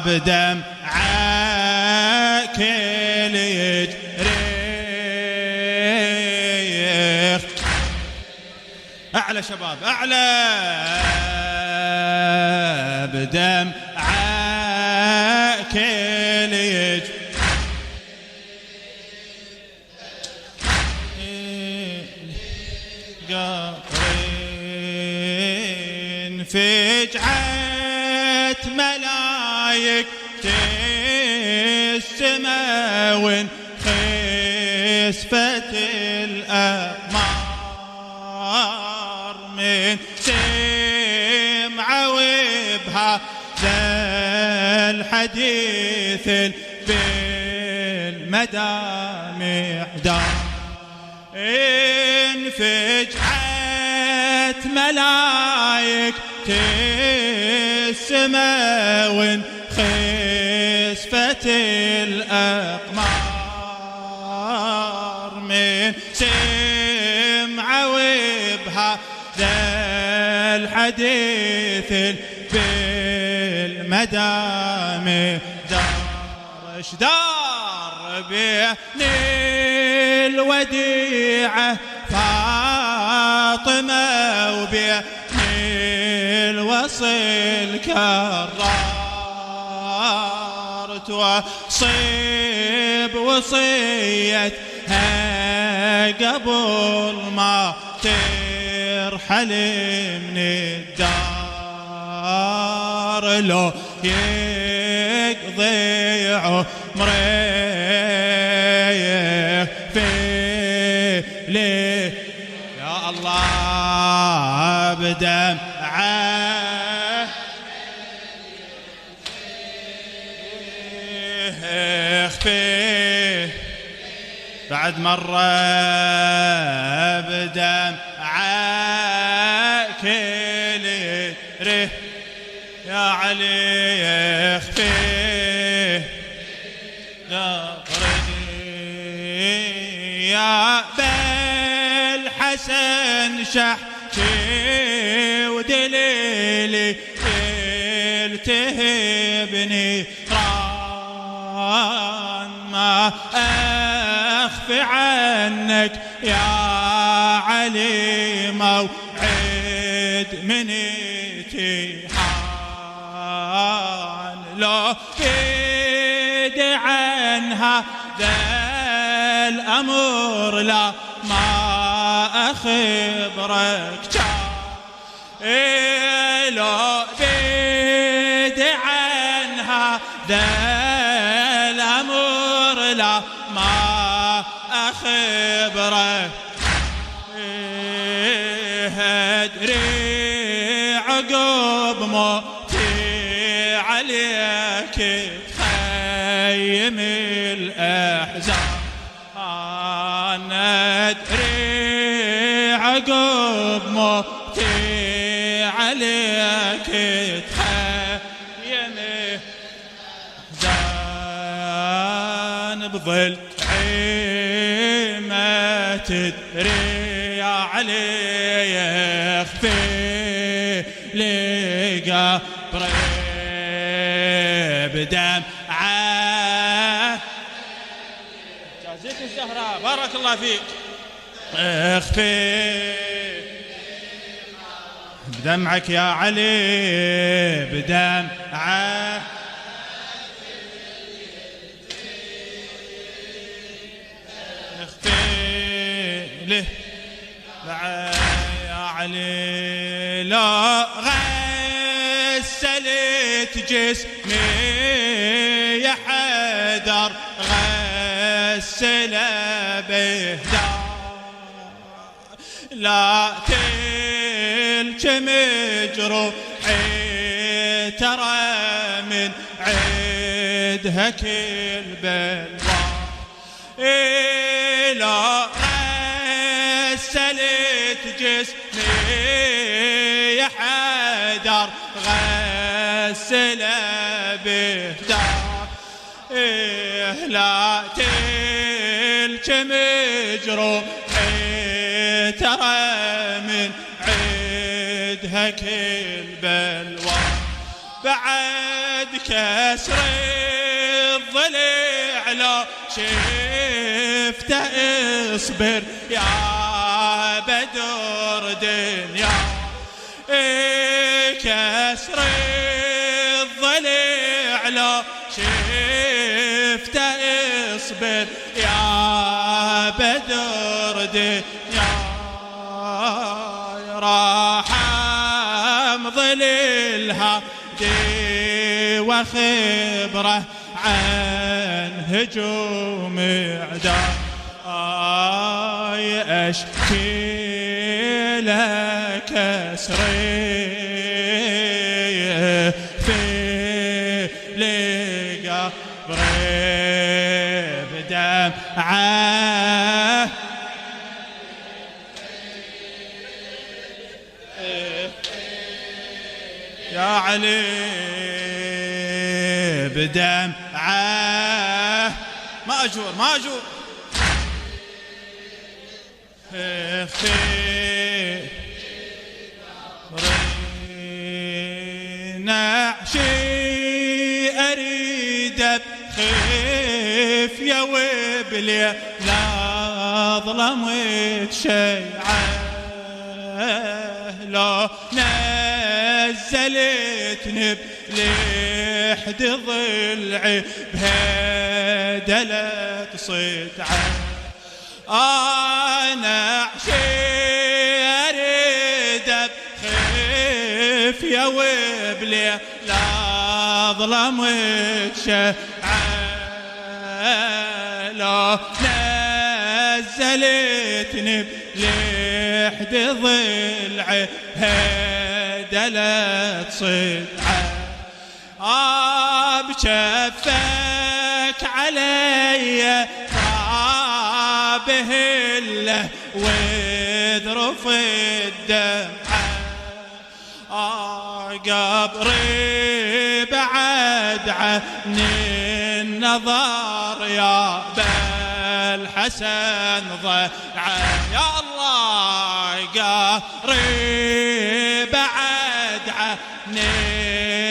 بدمعك يجري. أعلى شباب أعلى. بدمعك يجري قطرين فجعت ملايك السما وانخسفت الأقمار من سمع وبها الحديث بالمدامع دار. انفجعت ملايك السما وانخسفت الأقمار من سمع وبها الحديث بالمدامع دار. اشدار بين الوديعة فاطمة وبين الوصل كرار توصيب وصيتها قبل ما ترحل من الدار. لو يقضي عمره في ليه يا الله بدمعه اخفيه بعد مرة بدمعك ليه يا علي اخفيه يا طريقي يا بالحسن شحكي ودليلي التهبني ران ما أخفي عنك يا علي موعد من اتحان. لو فيدي عنها ذا الأمر لا ما أخبرك لو بيدي عنها ذا الأمر لا ما أخبرك. أدري عقب موتي عليك تخيم الأحزان. أنا أدري عقب موتي عليك تخيم الأحزان. بظل عيمة تدري يا علي يخفي لي قبري بدمعه. جازيك الزهراء بارك الله فيك. اخفي بدمعك يا علي بدمعه اخفي له يا علي. لا غسلت جسمي يا حدر غسل بهدار. لا تلك مجروحي ترى من عيدها كل بلوى. لا غسلت جسمي يا حدر غسل بهدار. لا تلك مجروحي ترى من عيدها كل بلوى. بعد كسر الضلع لو شفته اصبر يا بدر دنيا كسر الضلع لو شفته اصبر يا بدر دنيا راح امضي للهادي وخبره عن هجوم اعداء اشكي لك اسري في لقبري بدمعه يا علي بدمعه ماجور ماجور نعشي أريد بخيف يا وبلي لا ظلم وتشيعه لو نزلتني بلحد ضلعي بهدلت صدعه أنا عشي أريد بخيف يا وبلي لا ظلم وتشيعه لو نزلتني بلحد ضلعي هدلت صدعه بشفك علي طابه له وذرف الدمعه قبري بعد عن النظر يا بالحسن ضلعه يا الله قبري بعد عن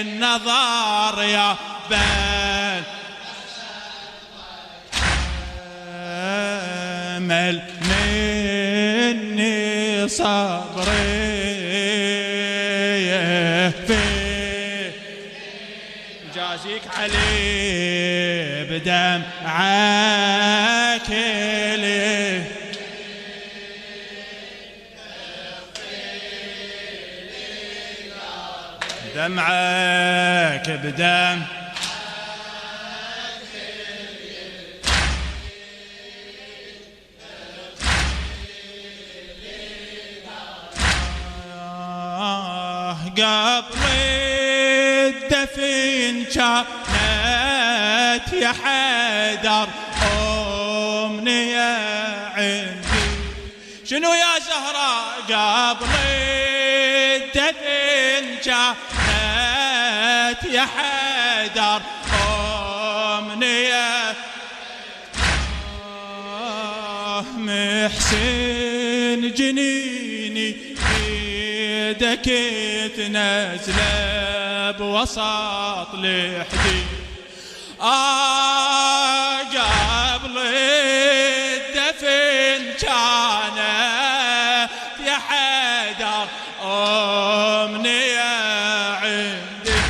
النظر يا بال مل مني صبري في جازيك علي بدمعك لي دمعك بدم قبل الدفن كانت يا حيدر أمنية عندي شنو يا زهراء قبل الدفن كانت يا حيدر أمنية محسن جنيني بيدك تنزله بوسط لحدي قبل الدفن كانت يا حيدر أمنية عندي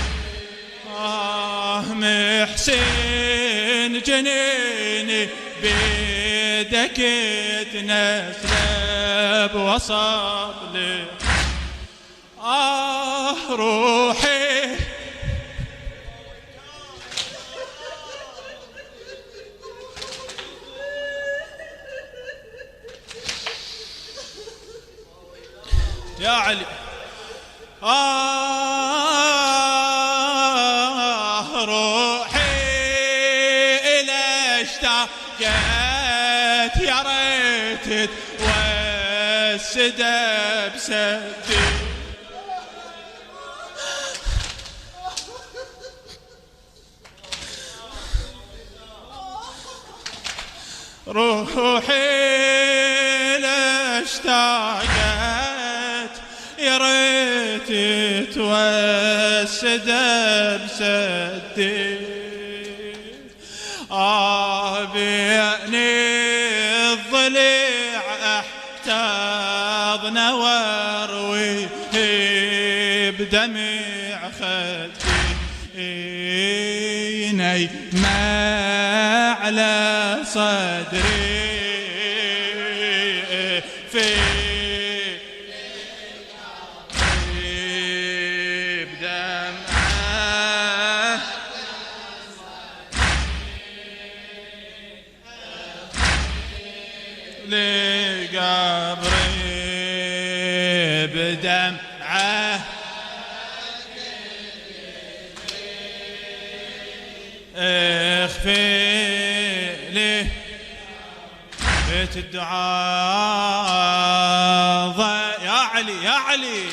محسن جنيني بيدك تنزله بوسط لحدي روحي يا علي روحي إلى اشتاقت يا ريت توسد بسدي روحي لاشتاقت يا ريت توسد بسدي بيعني الضلع احتاضنا واروي بدمع خدي ما على صدري في بدمعه لقبري بدمعه اخفي لي بيت الدعاء يا علي يا علي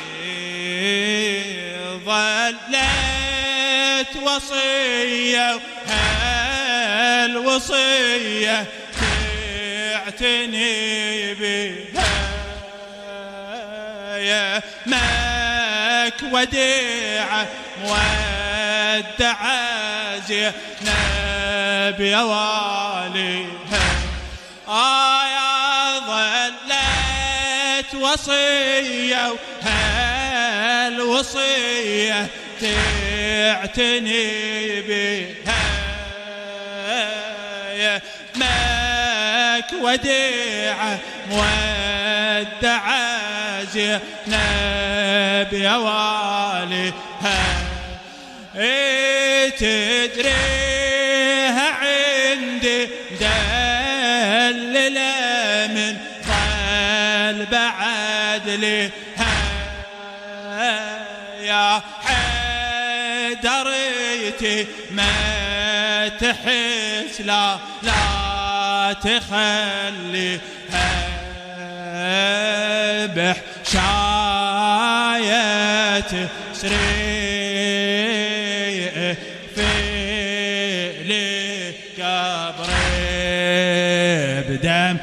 ظلت وصية هالوصية تعتني بها يا ماك وديعة مودعة زينب يا واليها يا ظلت وصية وهالوصية تعتني بها يا ماك وديعة مودعة زينب يا واليها تدريها عندي مدللة من ظل بعد لها يا حيدريتي ما تحس لا تخليها بحشاية سري قبري بدم